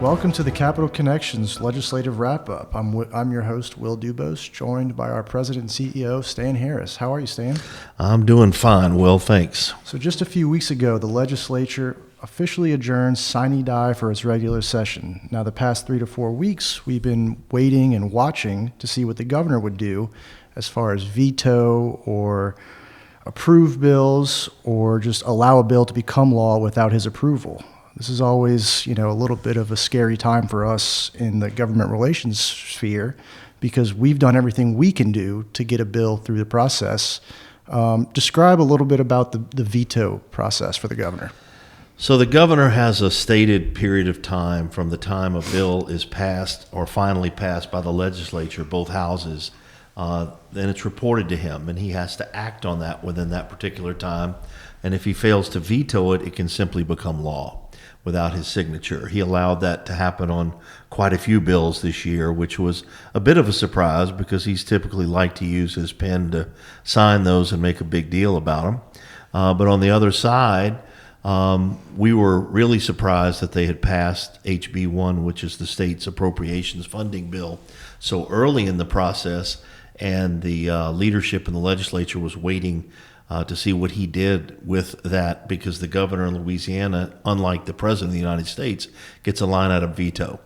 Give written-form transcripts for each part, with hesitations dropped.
Welcome to the Capitol Connections Legislative Wrap-Up. I'm your host, Will Dubois, joined by our President and CEO, Stan Harris. How are you, Stan? I'm doing fine, Will, thanks. So just a few weeks ago, the legislature officially adjourned sine die for its regular session. Now, the past 3 to 4 weeks, we've been waiting and watching to see what the governor would do as far as veto or approve bills or just allow a bill to become law without his approval. This is always, a little bit of a scary time for us in the government relations sphere because we've done everything we can do to get a bill through the process. Describe a little bit about the veto process for the governor. So the governor has a stated period of time from the time a bill is passed or finally passed by the legislature, both houses, then it's reported to him, and he has to act on that within that particular time. And if he fails to veto it, it can simply become law without his signature. He allowed that to happen on quite a few bills this year, which was a bit of a surprise because he's typically liked to use his pen to sign those and make a big deal about them. But on the other side, we were really surprised that they had passed HB 1, which is the state's appropriations funding bill, so early in the process, and the leadership in the legislature was waiting to see what he did with that, because the governor in Louisiana, unlike the president of the United States, gets a line out of veto.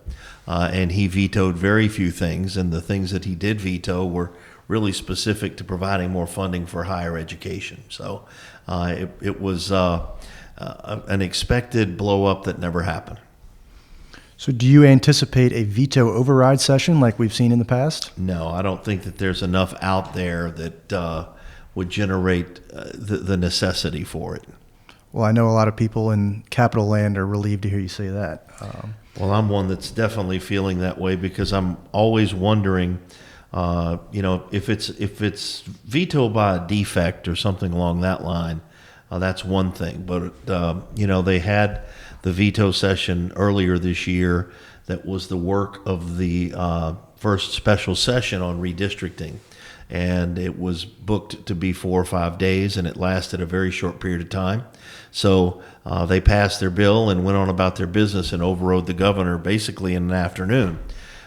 And he vetoed very few things, and the things that he did veto were really specific to providing more funding for higher education. So it was an expected blow-up that never happened. So do you anticipate a veto override session like we've seen in the past? No, I don't think that there's enough out there that would generate the necessity for it. Well, I know a lot of people in Capitol land are relieved to hear you say that. Well, I'm one that's definitely feeling that way because I'm always wondering, if it's vetoed by a defect or something along that line, that's one thing. But they had the veto session earlier this year that was the work of the first special session on redistricting. And it was booked to be 4 or 5 days, and it lasted a very short period of time. So they passed their bill and went on about their business and overrode the governor basically in an afternoon.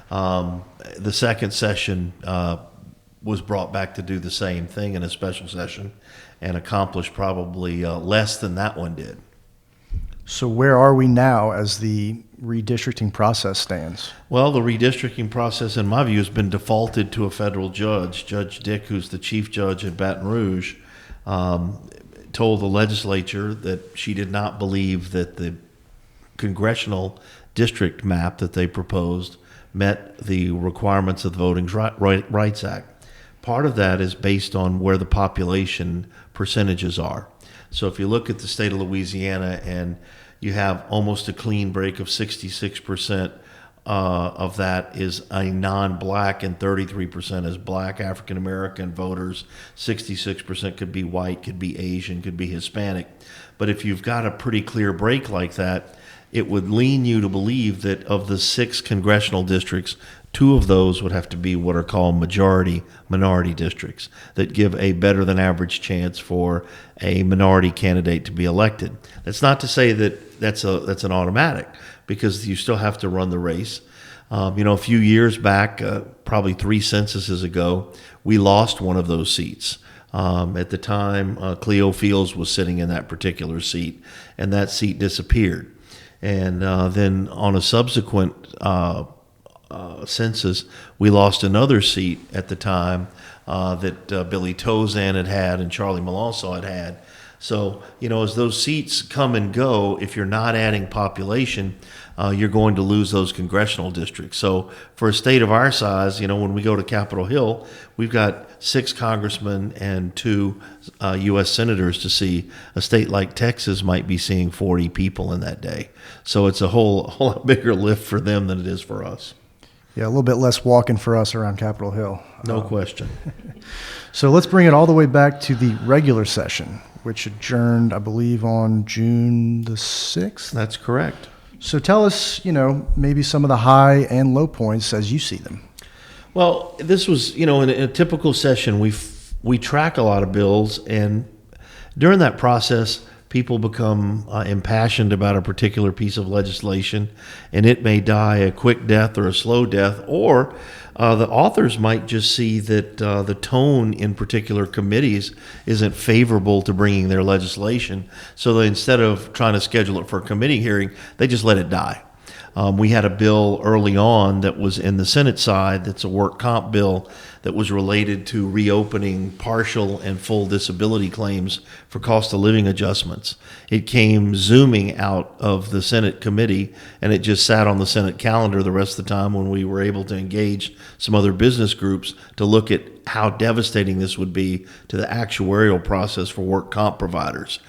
The second session was brought back to do the same thing in a special session and accomplished probably less than that one did. So where are we now as the redistricting process stands? Well, the redistricting process, in my view, has been defaulted to a federal judge. Judge Dick, who's the chief judge at Baton Rouge, told the legislature that she did not believe that the congressional district map that they proposed met the requirements of the Voting Rights Act. Part of that is based on where the population percentages are. So if you look at the state of Louisiana and you have almost a clean break of 66% of that is a non-black and 33% is black African-American voters. 66% could be white, could be Asian, could be Hispanic. But if you've got a pretty clear break like that, it would lean you to believe that of the 6 congressional districts, 2 of those would have to be what are called minority districts that give a better than average chance for a minority candidate to be elected. That's not to say that that's an automatic, because you still have to run the race. A few years back, probably 3 censuses ago, we lost one of those seats. At the time, Cleo Fields was sitting in that particular seat, and that seat disappeared. And then on a subsequent census, we lost another seat at the time that Billy Tozan had and Charlie Melanson had. So, as those seats come and go, if you're not adding population, you're going to lose those congressional districts. So for a state of our size, when we go to Capitol Hill, we've got 6 congressmen and 2 U.S. senators to see. A state like Texas might be seeing 40 people in that day. So it's a whole lot bigger lift for them than it is for us. Yeah, a little bit less walking for us around Capitol Hill. No question. So let's bring it all the way back to the regular session, which adjourned, I believe, on June the 6th. That's correct. So tell us, maybe some of the high and low points as you see them. Well, this was, in a typical session, we track a lot of bills, and during that process, people become impassioned about a particular piece of legislation, and it may die a quick death or a slow death, or the authors might just see that the tone in particular committees isn't favorable to bringing their legislation. So they, instead of trying to schedule it for a committee hearing, they just let it die. We had a bill early on that was in the Senate side that's a work comp bill that was related to reopening partial and full disability claims for cost of living adjustments. It came zooming out of the Senate committee, and it just sat on the Senate calendar the rest of the time when we were able to engage some other business groups to look at how devastating this would be to the actuarial process for work comp providers.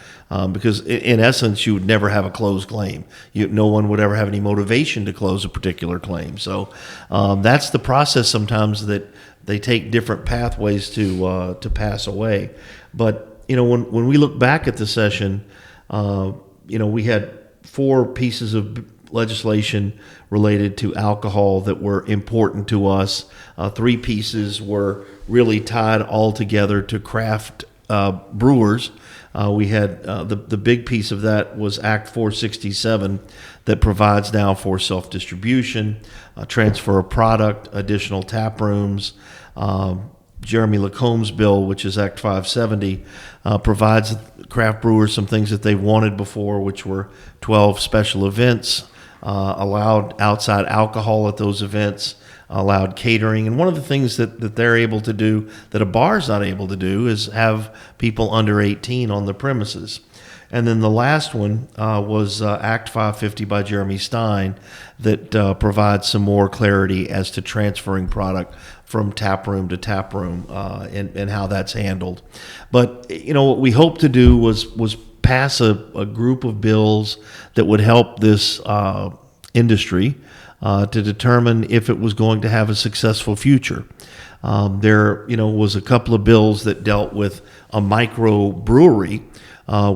Because in essence, you would never have a closed claim. No one would ever have any motivation to close a particular claim. So that's the process sometimes that they take different pathways to pass away. But when we look back at the session, we had 4 pieces of legislation related to alcohol that were important to us. 3 pieces were really tied all together to craft brewers. We had the big piece of that was Act 467 that provides now for self-distribution, transfer of product, additional tap rooms. Jeremy Lacomb's bill, which is Act 570, provides craft brewers some things that they've wanted before, which were 12 special events, allowed outside alcohol at those events, allowed catering. And one of the things that they're able to do that a bar's not able to do is have people under 18 on the premises. And then the last one was Act 550 by Jeremy Stein that provides some more clarity as to transferring product from tap room to tap room and how that's handled. But what we hope to do was pass a group of bills that would help this industry to determine if it was going to have a successful future. There was a couple of bills that dealt with a microbrewery,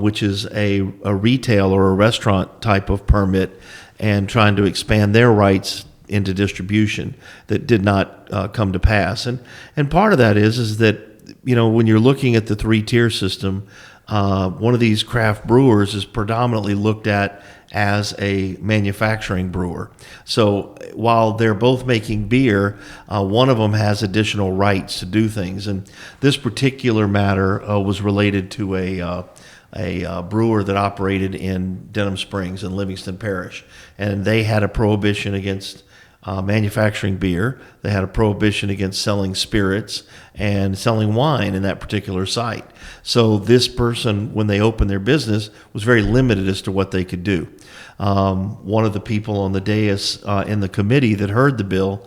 which is a retail or a restaurant type of permit, and trying to expand their rights into distribution that did not come to pass. And part of that is that, when you're looking at the 3-tier system, one of these craft brewers is predominantly looked at as a manufacturing brewer. So while they're both making beer, one of them has additional rights to do things. And this particular matter was related to a brewer that operated in Denham Springs in Livingston Parish. And they had a prohibition against manufacturing beer. They had a prohibition against selling spirits and selling wine in that particular site. So this person, when they opened their business, was very limited as to what they could do. One of the people on the dais in the committee that heard the bill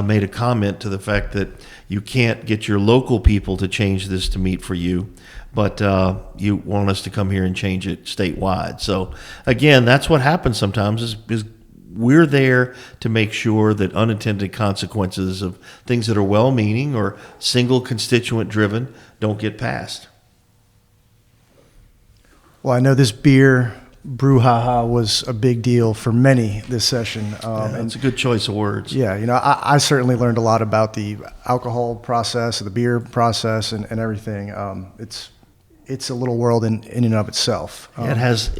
made a comment to the fact that you can't get your local people to change this to meet for you, but you want us to come here and change it statewide. So again, that's what happens sometimes is we're there to make sure that unintended consequences of things that are well-meaning or single constituent driven don't get passed. Well, I know this beer brouhaha was a big deal for many this session. That's a good choice of words. Yeah, I certainly learned a lot about the alcohol process, the beer process, and everything. It's a little world in and of itself. It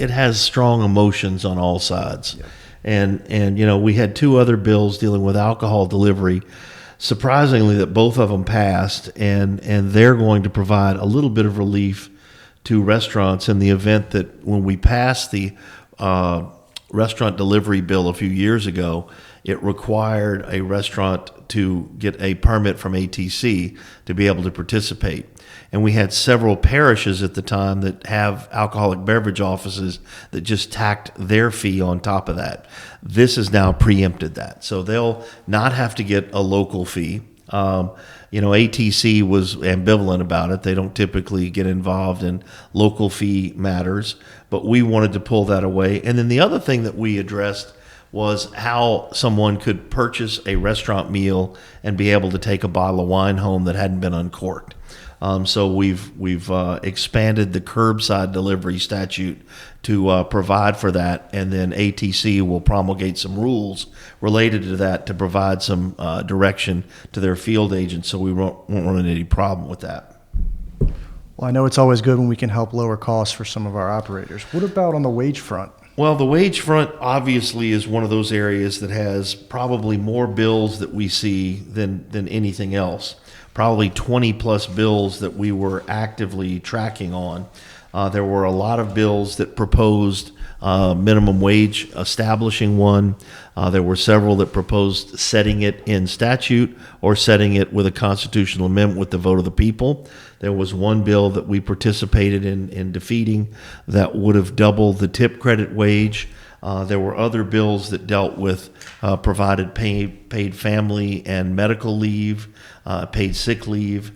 has strong emotions on all sides. Yeah. And we had 2 other bills dealing with alcohol delivery. Surprisingly, that both of them passed, and they're going to provide a little bit of relief to restaurants in the event that when we passed the restaurant delivery bill a few years ago, it required a restaurant to get a permit from ATC to be able to participate. And we had several parishes at the time that have alcoholic beverage offices that just tacked their fee on top of that. This has now preempted that. So they'll not have to get a local fee. ATC was ambivalent about it. They don't typically get involved in local fee matters, but we wanted to pull that away. And then the other thing that we addressed was how someone could purchase a restaurant meal and be able to take a bottle of wine home that hadn't been uncorked. So we've expanded the curbside delivery statute to provide for that, and then ATC will promulgate some rules related to that to provide some direction to their field agents, so we won't run into any problem with that. Well, I know it's always good when we can help lower costs for some of our operators. What about on the wage front? Well, the wage front obviously is one of those areas that has probably more bills that we see than anything else. Probably 20 plus bills that we were actively tracking on. There were a lot of bills that proposed minimum wage, establishing one. There were several that proposed setting it in statute or setting it with a constitutional amendment with the vote of the people. There was one bill that we participated in defeating that would have doubled the tip credit wage. There were other bills that dealt with provided paid family and medical leave, paid sick leave.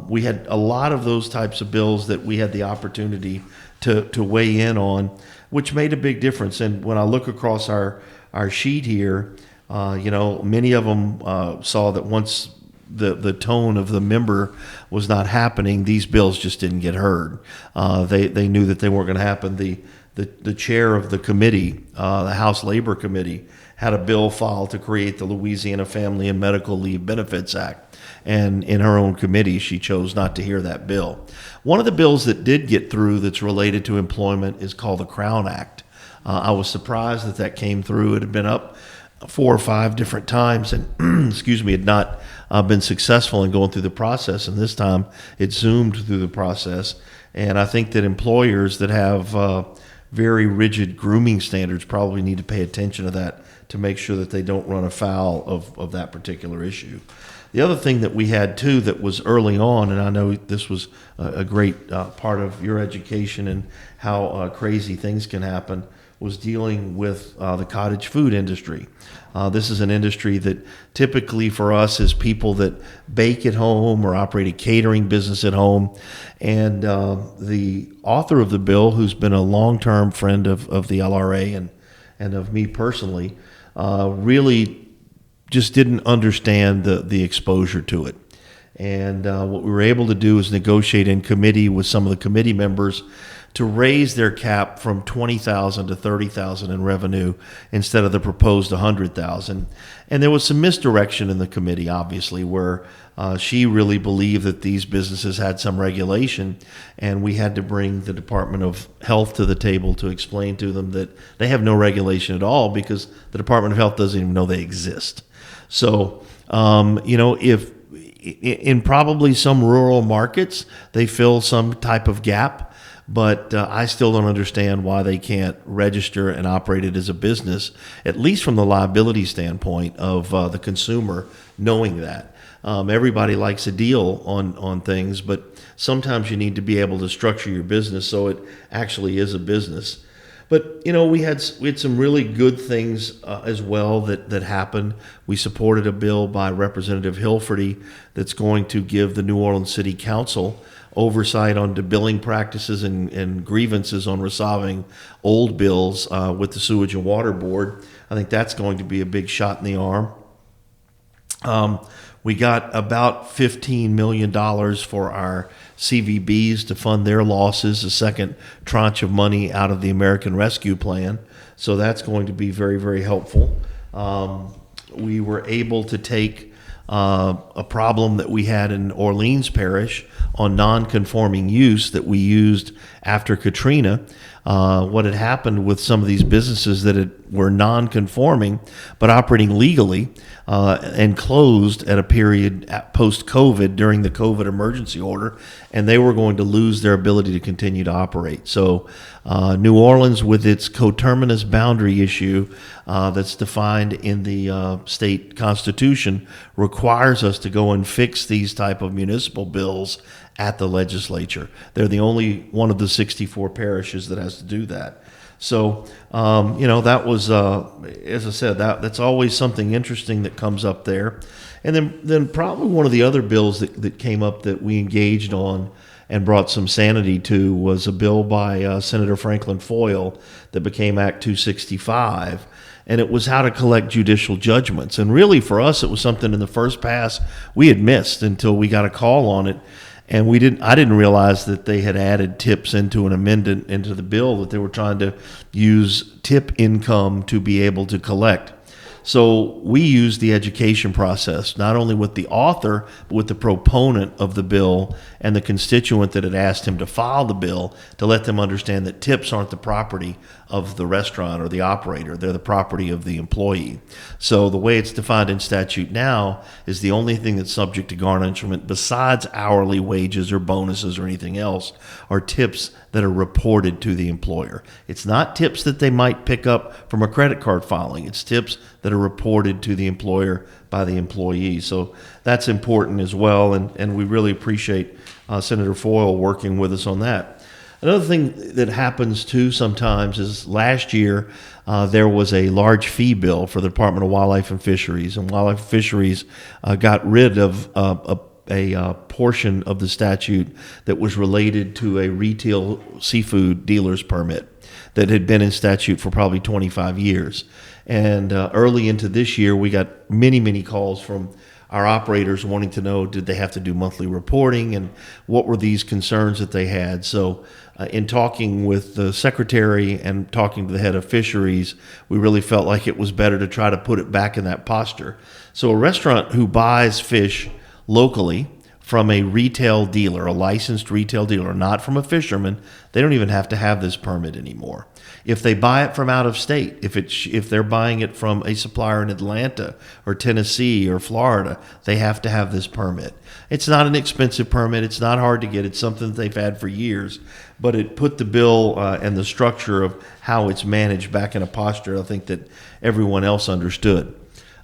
We had a lot of those types of bills that we had the opportunity to weigh in on, which made a big difference. And when I look across our sheet here, many of them saw that once the tone of the member was not happening, these bills just didn't get heard. They knew that they weren't going to happen. The chair of the committee, the House Labor Committee, had a bill filed to create the Louisiana Family and Medical Leave Benefits Act. And in her own committee, she chose not to hear that bill. One of the bills that did get through that's related to employment is called the Crown Act. I was surprised that came through. It had been up 4 or 5 different times and, had not been successful in going through the process. And this time it zoomed through the process. And I think that employers that have very rigid grooming standards probably need to pay attention to that to make sure that they don't run afoul of that particular issue. The other thing that we had, too, that was early on, and I know this was a great part of your education and how crazy things can happen, was dealing with the cottage food industry. This is an industry that typically for us is people that bake at home or operate a catering business at home. And the author of the bill, who's been a long-term friend of the LRA and of me personally, really just didn't understand the exposure to it. And what we were able to do is negotiate in committee with some of the committee members to raise their cap from $20,000 to $30,000 in revenue instead of the proposed $100,000. And there was some misdirection in the committee, obviously, where she really believed that these businesses had some regulation, and we had to bring the Department of Health to the table to explain to them that they have no regulation at all because the Department of Health doesn't even know they exist. So, if in probably some rural markets, they fill some type of gap, but I still don't understand why they can't register and operate it as a business, at least from the liability standpoint of the consumer knowing that. Everybody likes a deal on things, but sometimes you need to be able to structure your business so it actually is a business. But, we had some really good things as well that happened. We supported a bill by Representative Hilferty that's going to give the New Orleans City Council oversight on billing practices and grievances on resolving old bills with the Sewage and Water Board. I think that's going to be a big shot in the arm. We got about $15 million for our CVBs to fund their losses, a second tranche of money out of the American Rescue Plan. So that's going to be very, very helpful. We were able to take a problem that we had in Orleans Parish on non-conforming use that we used after Katrina. What had happened with some of these businesses that were non-conforming but operating legally and closed at a period post-COVID during the COVID emergency order, and they were going to lose their ability to continue to operate. So New Orleans, with its coterminous boundary issue that's defined in the state constitution, requires us to go and fix these type of municipal bills at the legislature. They're the only one of the 64 parishes that has to do that. So, that was, as I said, that's always something interesting that comes up there. And then probably one of the other bills that came up that we engaged on and brought some sanity to was a bill by Senator Franklin Foyle that became Act 265. And it was how to collect judicial judgments. And really for us, it was something in the first pass we had missed until we got a call on it. And I didn't realize that they had added tips into an amendment into the bill, that they were trying to use tip income to be able to collect. So we use the education process, not only with the author, but with the proponent of the bill and the constituent that had asked him to file the bill, to let them understand that tips aren't the property of the restaurant or the operator. They're the property of the employee. So the way it's defined in statute now is the only thing that's subject to garnishment besides hourly wages or bonuses or anything else are tips that are reported to the employer. It's not tips that they might pick up from a credit card filing. It's tips that are reported to the employer by the employee. So that's important as well, and we really appreciate Senator Foyle working with us on that. Another thing that happens too sometimes is last year there was a large fee bill for the Department of Wildlife and Fisheries, and Wildlife and Fisheries got rid of a portion of the statute that was related to a retail seafood dealer's permit that had been in statute for probably 25 years. And early into this year, we got many calls from our operators wanting to know, did they have to do monthly reporting, and what were these concerns that they had. So in talking with the secretary and talking to the head of fisheries, we really felt like it was better to try to put it back in that posture. So a restaurant who buys fish locally from a retail dealer, a licensed retail dealer, not from a fisherman, they don't even have to have this permit anymore. If they buy it from out of state, if they're buying it from a supplier in Atlanta or Tennessee or Florida, they have to have this permit. It's not an expensive permit. It's not hard to get. It's something that they've had for years, but it put the bill and the structure of how it's managed back in a posture I think that everyone else understood.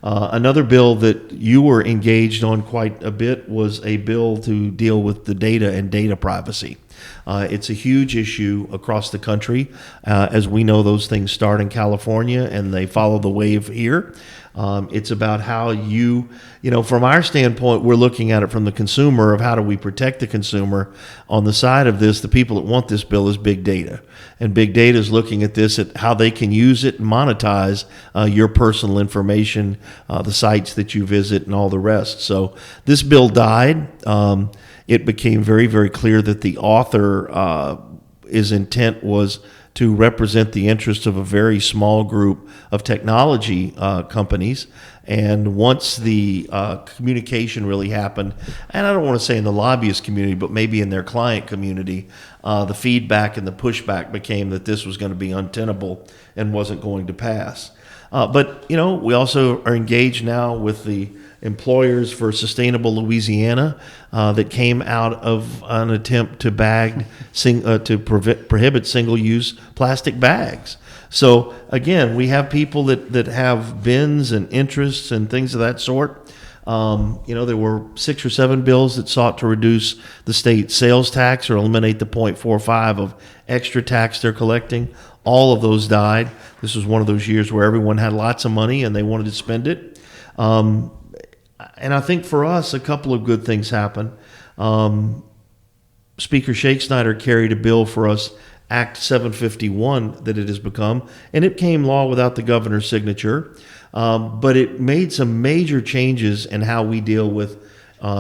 Another bill that you were engaged on quite a bit was a bill to deal with the data and data privacy. It's a huge issue across the country. As we know, those things start in California and they follow the wave here. It's about how from our standpoint, we're looking at it from the consumer of how do we protect the consumer. On the side of this, the people that want this bill is big data. And big data is looking at this, at how they can use it and monetize your personal information, the sites that you visit and all the rest. So this bill died. It became very clear that the author, his intent was to represent the interests of a very small group of technology companies. And once the communication really happened, and I don't want to say in the lobbyist community, but maybe in their client community, the feedback and the pushback became that this was going to be untenable and wasn't going to pass. But we also are engaged now with the Employers for Sustainable Louisiana that came out of an attempt to prohibit single-use plastic bags. So again, we have people that have bins and interests and things of that sort. There were 6 or 7 bills that sought to reduce the state sales tax or eliminate the 0.45 of extra tax they're collecting. All of those died. This was one of those years where everyone had lots of money and they wanted to spend it. And I think for us, a couple of good things happened. Speaker Shakespeare carried a bill for us, Act 751, that it has become, and it came law without the governor's signature, but it made some major changes in how we deal with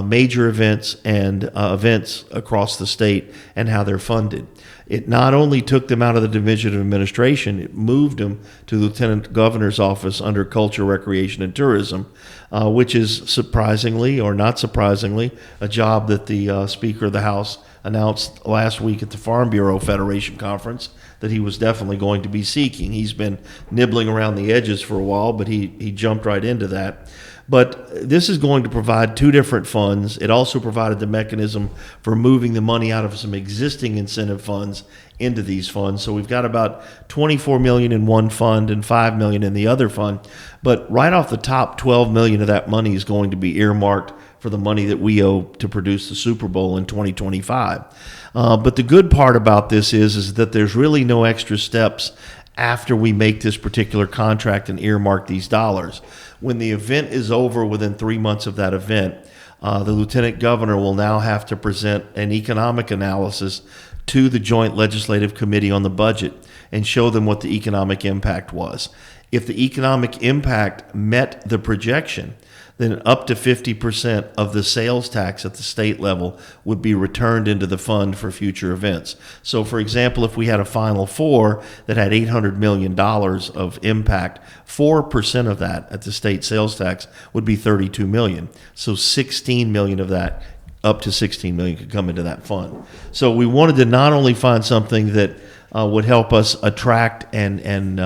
major events and events across the state and how they're funded. It not only took them out of the Division of Administration, it moved them to the Lieutenant Governor's office under Culture, Recreation, and Tourism, which is surprisingly or not surprisingly a job that the Speaker of the House announced last week at the Farm Bureau Federation Conference that he was definitely going to be seeking. He's been nibbling around the edges for a while, but he jumped right into that. But this is going to provide 2 different funds. It also provided the mechanism for moving the money out of some existing incentive funds into these funds. So we've got about $24 million in one fund and $5 million in the other fund. But right off the top, $12 million of that money is going to be earmarked for the money that we owe to produce the Super Bowl in 2025. But the good part about this is that there's really no extra steps after we make this particular contract and earmark these dollars. When the event is over within 3 months of that event, the Lieutenant Governor will now have to present an economic analysis to the Joint Legislative Committee on the budget and show them what the economic impact was. If the economic impact met the projection, then up to 50% of the sales tax at the state level would be returned into the fund for future events. So, for example, if we had a Final Four that had $800 million of impact, 4% of that at the state sales tax would be $32 million. So 16 million of that, up to 16 million, could come into that fund. So we wanted to not only find something that would help us attract and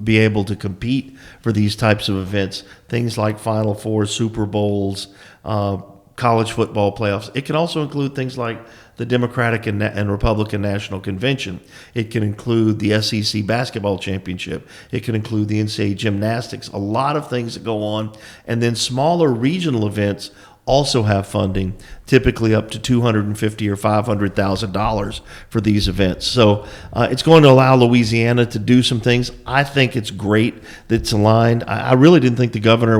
be able to compete for these types of events, things like Final Four, Super Bowls, college football playoffs. It can also include things like the Democratic and Republican National Convention. It can include the SEC basketball championship. It can include the NCAA gymnastics, a lot of things that go on. And then smaller regional events also have funding, typically up to $250,000 or $500,000 for these events. So it's going to allow Louisiana to do some things. I think it's great that it's aligned. I really didn't think the governor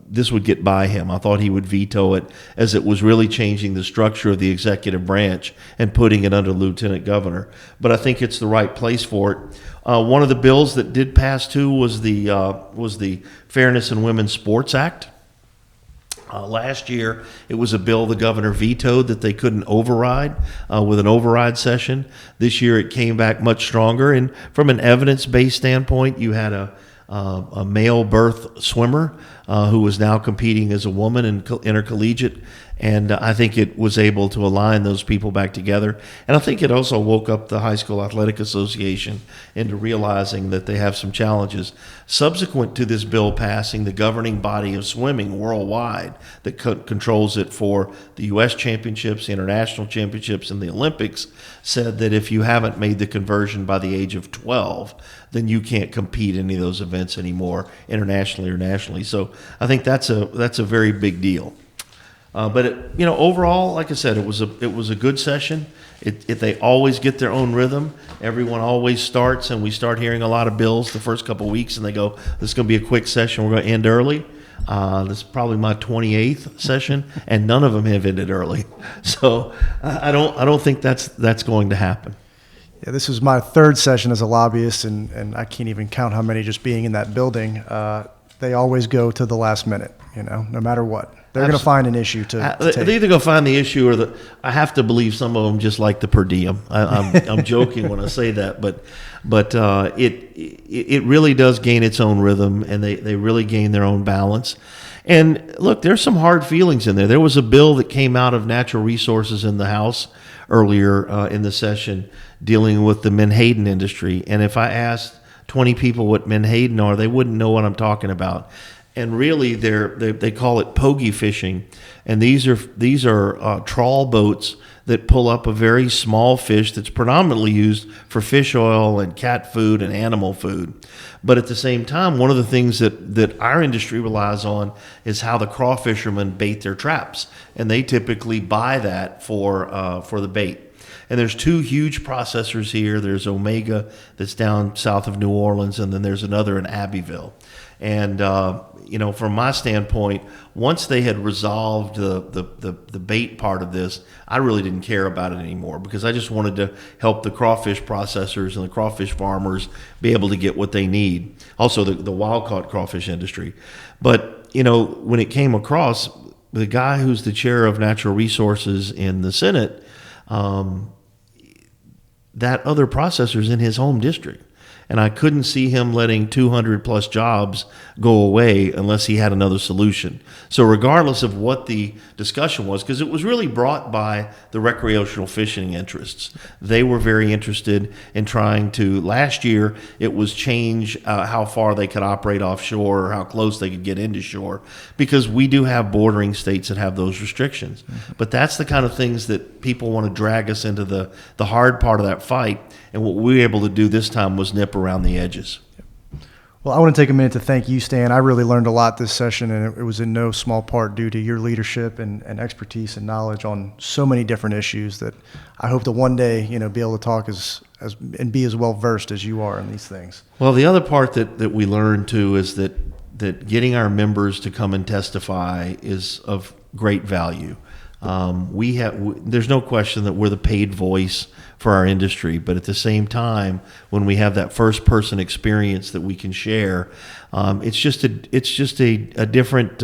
this would get by him. I thought he would veto it, as it was really changing the structure of the executive branch and putting it under lieutenant governor. But I think it's the right place for it. One of the bills that did pass too was the Fairness in Women's Sports Act. Last year, it was a bill the governor vetoed that they couldn't override with an override session. This year, it came back much stronger. And from an evidence-based standpoint, you had a male birth swimmer who was now competing as a woman in intercollegiate. And I think it was able to align those people back together. And I think it also woke up the High School Athletic Association into realizing that they have some challenges. Subsequent to this bill passing, the governing body of swimming worldwide that controls it for the U.S. championships, the international championships, and the Olympics said that if you haven't made the conversion by the age of 12, then you can't compete in any of those events anymore, internationally or nationally. So I think that's a very big deal. But overall, like I said, it was a good session. They always get their own rhythm. Everyone always starts, and we start hearing a lot of bills the first couple of weeks, and they go, "This is going to be a quick session. We're going to end early." This is probably my 28th session, and none of them have ended early. So I don't think that's going to happen. Yeah, this is my third session as a lobbyist, and I can't even count how many just being in that building. They always go to the last minute, no matter what. They're going to find an issue to take. They're either going to find the issue or I have to believe some of them just like the per diem. I'm joking when I say that, but it really does gain its own rhythm, and they really gain their own balance. And look, there's some hard feelings in there. There was a bill that came out of Natural Resources in the House earlier in the session dealing with the menhaden industry. And if I asked 20 people what menhaden are, they wouldn't know what I'm talking about. And really, they call it pogie fishing, and these are trawl boats that pull up a very small fish that's predominantly used for fish oil and cat food and animal food. But at the same time, one of the things that our industry relies on is how the crawfishermen bait their traps, and they typically buy that for the bait. And there's two huge processors here. There's Omega that's down south of New Orleans, and then there's another in Abbeville. And from my standpoint, once they had resolved the bait part of this, I really didn't care about it anymore, because I just wanted to help the crawfish processors and the crawfish farmers be able to get what they need. Also, the wild-caught crawfish industry. But, when it came across, the guy who's the chair of Natural Resources in the Senate, that other processor's in his home district. And I couldn't see him letting 200 plus jobs go away unless he had another solution. So regardless of what the discussion was, because it was really brought by the recreational fishing interests, they were very interested in trying to, last year, it was change how far they could operate offshore or how close they could get into shore, because we do have bordering states that have those restrictions. Mm-hmm. But that's the kind of things that people want to drag us into the hard part of that fight. And what we were able to do this time was nip around the edges. Well, I want to take a minute to thank you, Stan. I really learned a lot this session, and it was in no small part due to your leadership and expertise and knowledge on so many different issues that I hope to one day, be able to talk and be as well versed as you are in these things. Well, the other part that we learned too is that getting our members to come and testify is of great value. There's no question that we're the paid voice for our industry, but at the same time, when we have that first person experience that we can share, it's just a different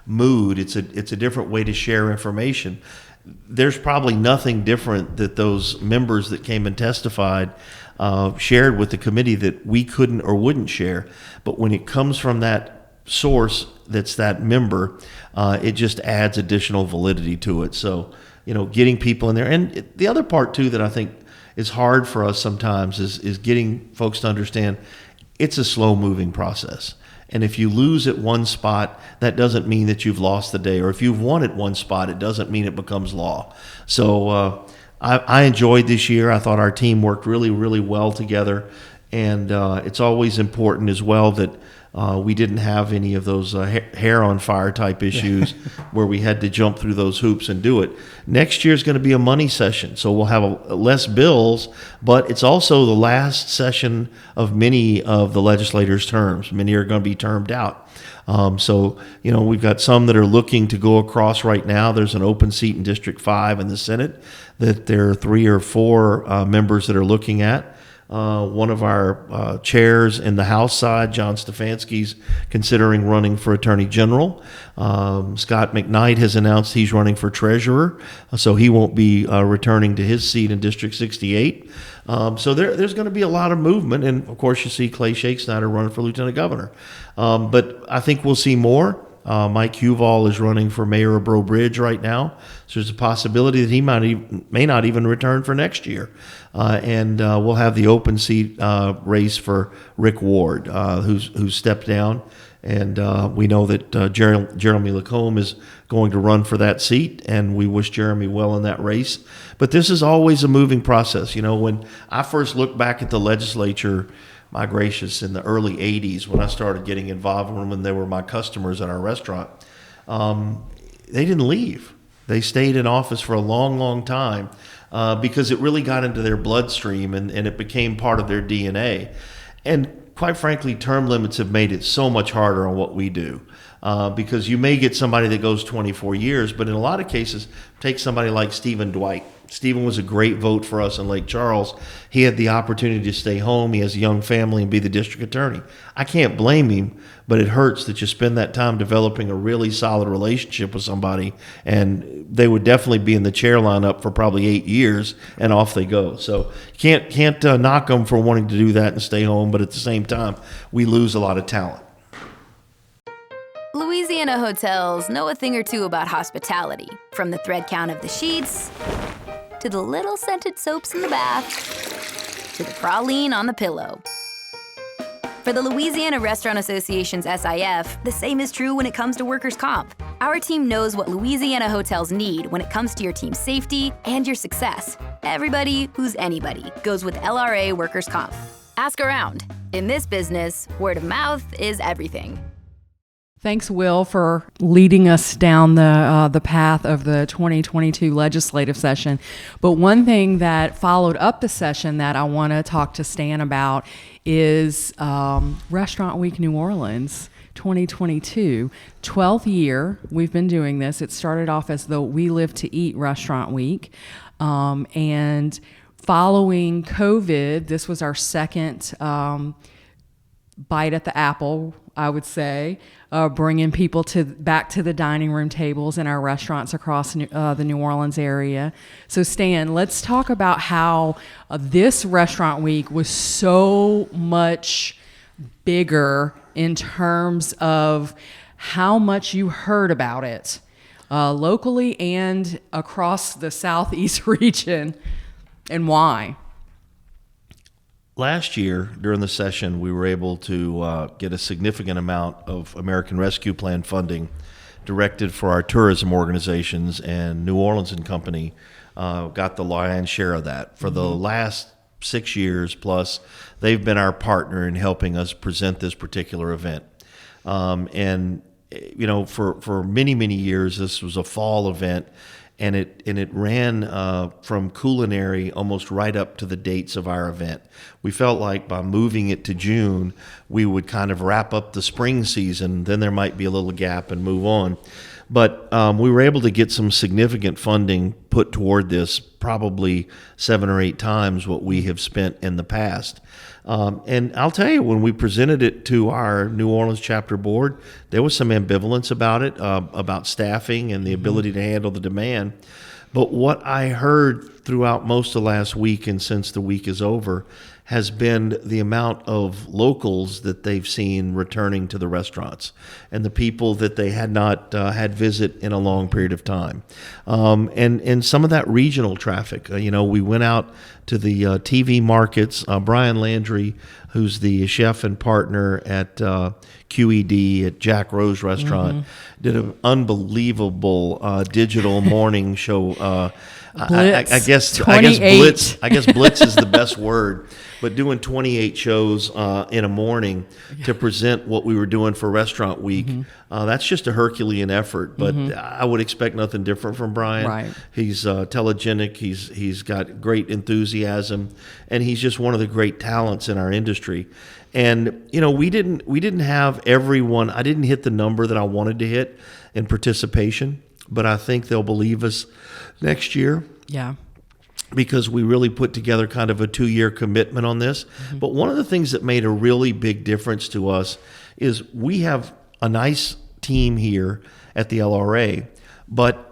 mood. It's a different way to share information. There's probably nothing different that those members that came and testified shared with the committee that we couldn't or wouldn't share. But when it comes from that source that's that member, it just adds additional validity to it. So, getting people in there. And the other part, too, that I think is hard for us sometimes is getting folks to understand it's a slow-moving process. And if you lose at one spot, that doesn't mean that you've lost the day. Or if you've won at one spot, it doesn't mean it becomes law. So I enjoyed this year. I thought our team worked really, really well together. And it's always important as well that we didn't have any of those hair on fire type issues where we had to jump through those hoops and do it. Next year is going to be a money session, so we'll have less bills, but it's also the last session of many of the legislators' terms. Many are going to be termed out. So, we've got some that are looking to go across right now. There's an open seat in District 5 in the Senate that there are 3 or 4 members that are looking at. One of our chairs in the House side, John Stefanski's considering running for Attorney General. Scott McKnight has announced he's running for Treasurer, so he won't be returning to his seat in District 68. So there's going to be a lot of movement, and of course you see Clay Shakespeare running for Lieutenant Governor. But I think we'll see more. Mike Huval is running for mayor of Breaux Bridge right now, so there's a possibility that he may not even return for next year. And we'll have the open seat race for Rick Ward, who's stepped down, and we know that Jeremy Lacombe is going to run for that seat, and we wish Jeremy well in that race. But this is always a moving process. When I first look back at the legislature, my gracious, in the early 80s when I started getting involved when they were my customers at our restaurant, they didn't leave. They stayed in office for a long, long time because it really got into their bloodstream and it became part of their DNA. And quite frankly, term limits have made it so much harder on what we do. Because you may get somebody that goes 24 years, but in a lot of cases, take somebody like Stephen Dwight. Stephen was a great vote for us in Lake Charles. He had the opportunity to stay home. He has a young family and be the district attorney. I can't blame him, but it hurts that you spend that time developing a really solid relationship with somebody, and they would definitely be in the chair lineup for probably 8 years, and off they go. So can't knock them for wanting to do that and stay home, but at the same time, we lose a lot of talent. Louisiana hotels know a thing or two about hospitality, from the thread count of the sheets, to the little scented soaps in the bath, to the praline on the pillow. For the Louisiana Restaurant Association's SIF, the same is true when it comes to workers' comp. Our team knows what Louisiana hotels need when it comes to your team's safety and your success. Everybody who's anybody goes with LRA workers' comp. Ask around. In this business, word of mouth is everything. Thanks, Will, for leading us down the path of the 2022 legislative session. But one thing that followed up the session that I want to talk to Stan about is Restaurant Week New Orleans 2022. 12th year we've been doing this. It started off as the We Live to Eat Restaurant Week. And following COVID, this was our second bite at the apple, I would say, bringing people back to the dining room tables in our restaurants across the New Orleans area. So Stan, let's talk about how this restaurant week was so much bigger in terms of how much you heard about it locally and across the Southeast region, and why. Last year, during the session, we were able to get a significant amount of American Rescue Plan funding directed for our tourism organizations, and New Orleans and Company got the lion's share of that. For the last 6 years plus, they've been our partner in helping us present this particular event. And, for many, many years, this was a fall event. and it ran from culinary almost right up to the dates of our event. We felt like by moving it to June, we would kind of wrap up the spring season. Then there might be a little gap and move on. But we were able to get some significant funding put toward this, probably 7 or 8 times what we have spent in the past. And I'll tell you, when we presented it to our New Orleans chapter board, there was some ambivalence about it, about staffing and the ability to handle the demand. But what I heard throughout most of last week and since the week is over has been the amount of locals that they've seen returning to the restaurants and the people that they had not had visit in a long period of time. And some of that regional traffic. We went out to the TV markets. Brian Landry, who's the chef and partner at QED at Jack Rose Restaurant, did an unbelievable digital morning show. Blitz. I guess 28. I guess blitz is the best word, but doing 28 shows in a morning to present what we were doing for Restaurant Week, that's just a Herculean effort. But I would expect nothing different from Brian. Right. He's telegenic. He's got great enthusiasm, and he's just one of the great talents in our industry. And we didn't have everyone. I didn't hit the number that I wanted to hit in participation, but I think they'll believe us next year. Yeah. Because we really put together kind of a 2-year commitment on this. But one of the things that made a really big difference to us is we have a nice team here at the LRA, but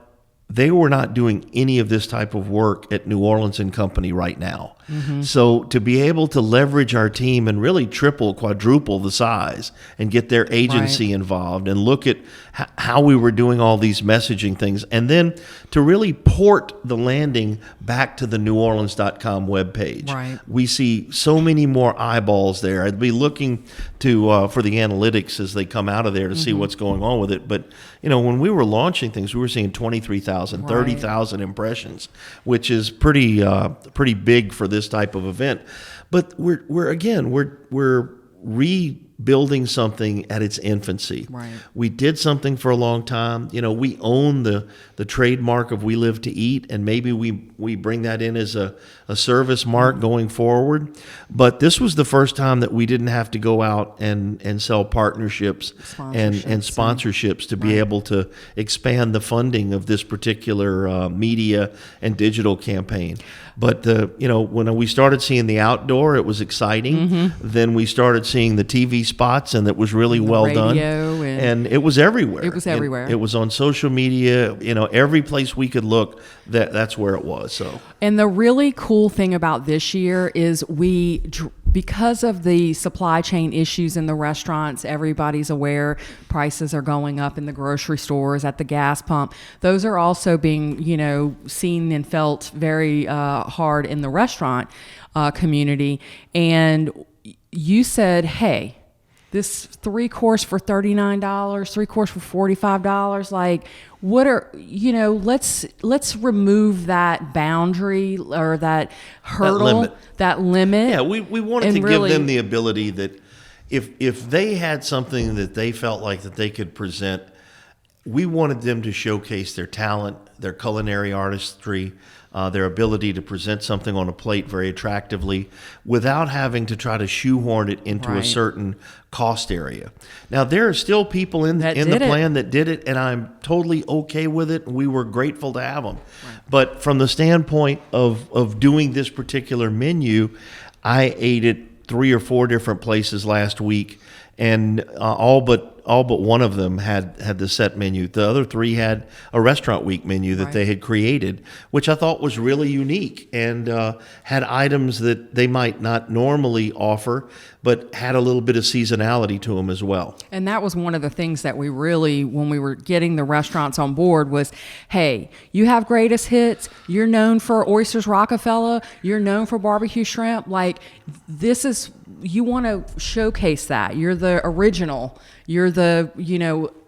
they were not doing any of this type of work at New Orleans and Company right now. So to be able to leverage our team and really triple, quadruple the size and get their agency involved and look at how we were doing all these messaging things, and then to really port the landing back to the neworleans.com webpage. Right. We see so many more eyeballs there. I'd be looking to for the analytics as they come out of there to see what's going on with it. But when we were launching things, we were seeing 23,000, 30,000 impressions, which is pretty big for this type of event. But we're rebuilding something at its infancy. Right. We did something for a long time. We own the trademark of We Live to Eat, and maybe we bring that in as a service mark going forward. But this was the first time that we didn't have to go out and sell partnerships and sponsorships to be able to expand the funding of this particular media and digital campaign. But when we started seeing the outdoor, it was exciting. Then we started seeing the TV spots, and it was really well done. And it was everywhere. It was everywhere. It was on social media. Every place we could look, that's where it was. So. And the really cool thing about this year is because of the supply chain issues in the restaurants, everybody's aware prices are going up in the grocery stores, at the gas pump. Those are also being, seen and felt very hard in the restaurant community. And you said, hey, this 3-course for $39, 3-course for $45, like, what are, let's remove that boundary or that hurdle, that limit. Yeah, we wanted to give them the ability that if they had something that they felt like that they could present, we wanted them to showcase their talent, their culinary artistry, their ability to present something on a plate very attractively without having to try to shoehorn it into a certain cost area. Now, there are still people in the plan that did it, and I'm totally okay with it. We were grateful to have them. Right. But from the standpoint of doing this particular menu, I ate at 3 or 4 different places last week, and all but one of them had the set menu. The other 3 had a Restaurant Week menu that they had created, which I thought was really unique and had items that they might not normally offer, but had a little bit of seasonality to them as well. And that was one of the things that we really, when we were getting the restaurants on board, was, hey, you have greatest hits. You're known for Oysters Rockefeller. You're known for barbecue shrimp. Like, this is, you want to showcase that. You're the original. You're the,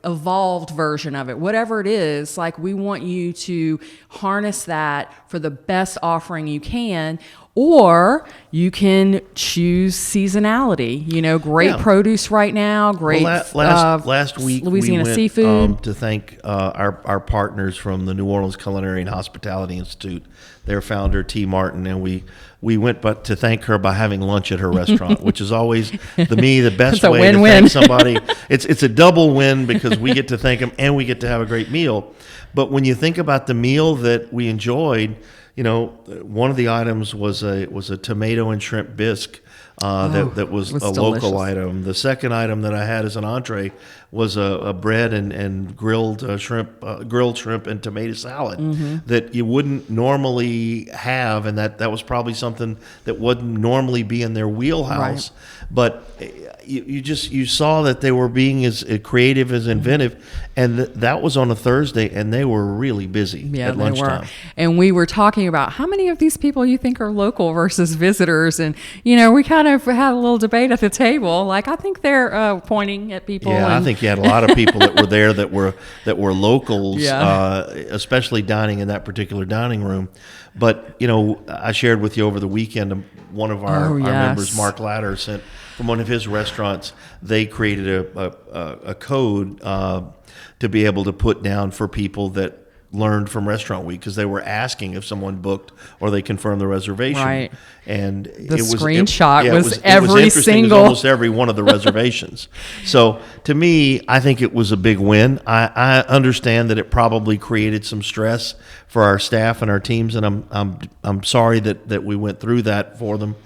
evolved version of it. Whatever it is, like, we want you to harness that for the best offering you can, Or you can choose seasonality. Great produce right now. Great. Last week Louisiana we went, seafood. to thank our partners from the New Orleans Culinary and Hospitality Institute. Their founder T. Martin, and we went but to thank her by having lunch at her restaurant, which is always the best way win-win. to thank somebody. It's a double win because we get to thank them and we get to have a great meal. But when you think about the meal that we enjoyed, one of the items was a tomato and shrimp bisque that was a delicious. local item. The second item that I had as an entree was a bread and grilled shrimp and tomato salad that you wouldn't normally have, and that was probably something that wouldn't normally be in their wheelhouse. Right. But you saw that they were being as creative, as inventive, and that was on a Thursday, and they were really busy at lunchtime. And we were talking about how many of these people you think are local versus visitors, and we kind of had a little debate at the table. Like, I think they're pointing at people. Yeah, I think you had a lot of people that were there that were locals, especially dining in that particular dining room. But I shared with you over the weekend, one of our members, Mark Latter, sent from one of his restaurants. They created a code to be able to put down for people that learned from Restaurant Week, because they were asking if someone booked or they confirmed the reservation. Right. And the screenshot was every every single. It was almost every one of the reservations. So to me, I think it was a big win. I understand that it probably created some stress for our staff and our teams, and I'm sorry that we went through that for them.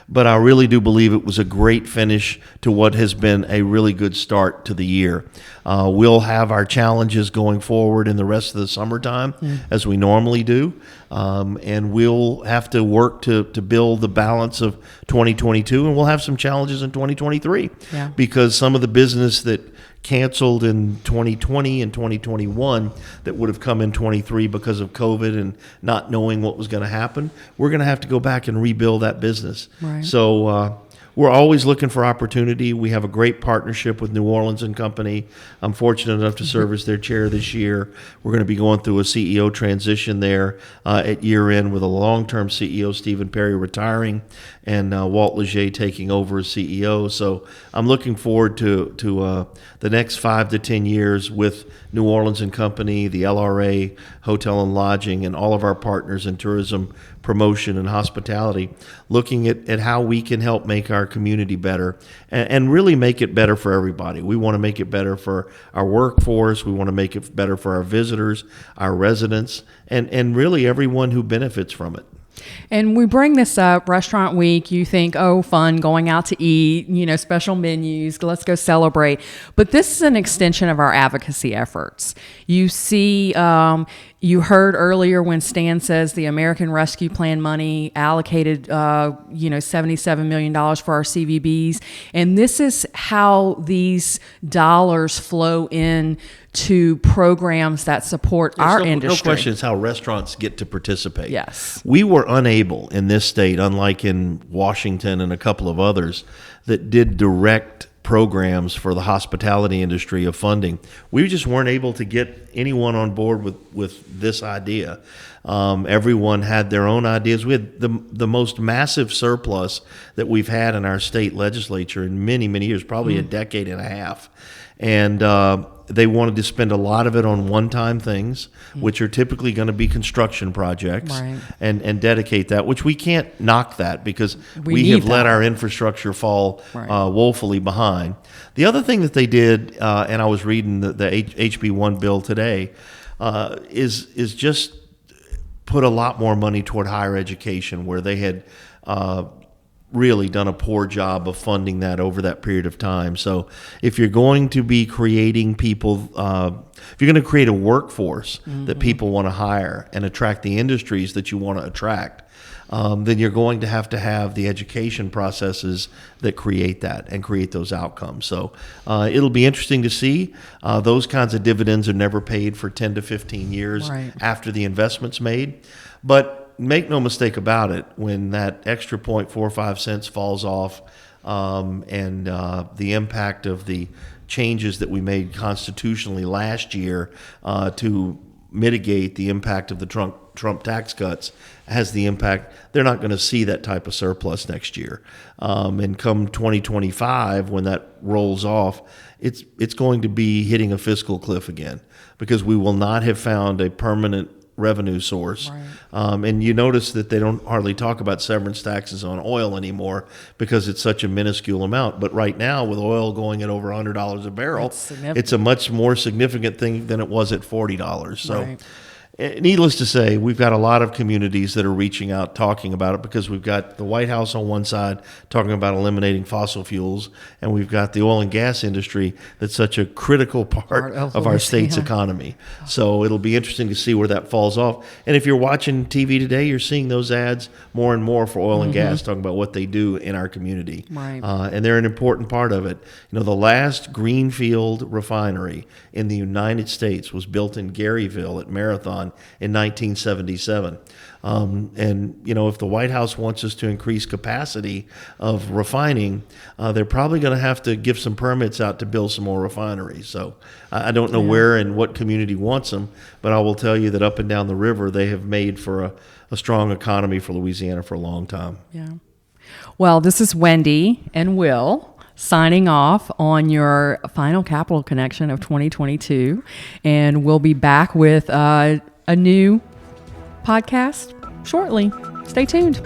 But I really do believe it was a great finish to what has been a really good start to the year. We'll have our challenges going forward in the rest of the summertime, as we normally do. And we'll have to work to build the balance of 2022, and we'll have some challenges in 2023 because some of the business that canceled in 2020 and 2021 that would have come in 23 because of COVID and not knowing what was going to happen, we're going to have to go back and rebuild that business. Right. So we're always looking for opportunity. We have a great partnership with New Orleans and Company. I'm fortunate enough to serve as their chair this year. We're going to be going through a CEO transition there at year end, with a long-term CEO, Stephen Perry, retiring, and Walt Leger taking over as CEO. So I'm looking forward to the next 5 to 10 years with New Orleans and Company, the LRA, Hotel and Lodging, and all of our partners in tourism, promotion, and hospitality, looking at how we can help make our community better and really make it better for everybody. We want to make it better for our workforce. We want to make it better for our visitors, our residents, and really everyone who benefits from it. And we bring this up, Restaurant Week, you think, oh, fun, going out to eat, special menus, let's go celebrate. But this is an extension of our advocacy efforts. You see, you heard earlier when Stan says the American Rescue Plan money allocated, $77 million for our CVBs. And this is how these dollars flow in to programs that support our industry. No question, it's how restaurants get to participate. Yes. We were unable in this state, unlike in Washington and a couple of others, that did direct programs for the hospitality industry of funding. We just weren't able to get anyone on board with this idea. Everyone had their own ideas. We had the most massive surplus that we've had in our state legislature in many, many years, probably a decade and a half. And they wanted to spend a lot of it on one-time things, which are typically going to be construction projects, right, and dedicate that, which we can't knock that because we have let our infrastructure fall woefully behind. The other thing that they did, and I was reading the HB1 bill today, is just put a lot more money toward higher education, where they had really done a poor job of funding that over that period of time. So if you're going to be creating people, if you're going to create a workforce that people want to hire and attract the industries that you want to attract, then you're going to have the education processes that create that and create those outcomes. So it'll be interesting to see. Those kinds of dividends are never paid for 10 to 15 years after the investment's made. But make no mistake about it, when that extra 0.45 cents falls off, and the impact of the changes that we made constitutionally last year to mitigate the impact of the Trump tax cuts has the impact. They're not going to see that type of surplus next year. And come 2025, when that rolls off, it's going to be hitting a fiscal cliff again, because we will not have found a permanent revenue source. Right. And you notice that they don't hardly talk about severance taxes on oil anymore because it's such a minuscule amount. But right now, with oil going at over $100 a barrel, That's significant. it's a much more significant thing than it was at $40. So Right. needless to say, we've got a lot of communities that are reaching out, talking about it, because we've got the White House on one side talking about eliminating fossil fuels, and we've got the oil and gas industry that's such a critical part of our state's economy. So it'll be interesting to see where that falls off. And if you're watching TV today, you're seeing those ads more and more for oil and gas, talking about what they do in our community. Right. And they're an important part of it. You know, the last greenfield refinery in the United States was built in Garyville at Marathon in 1977. And, you know, if the White House wants us to increase capacity of refining, they're probably going to have to give some permits out to build some more refineries. So I don't know where and what community wants them, but I will tell you that up and down the river, they have made for a strong economy for Louisiana for a long time. Yeah. Well, this is Wendy and Will signing off on your final Capital Connection of 2022. And we'll be back with a new podcast shortly. Stay tuned.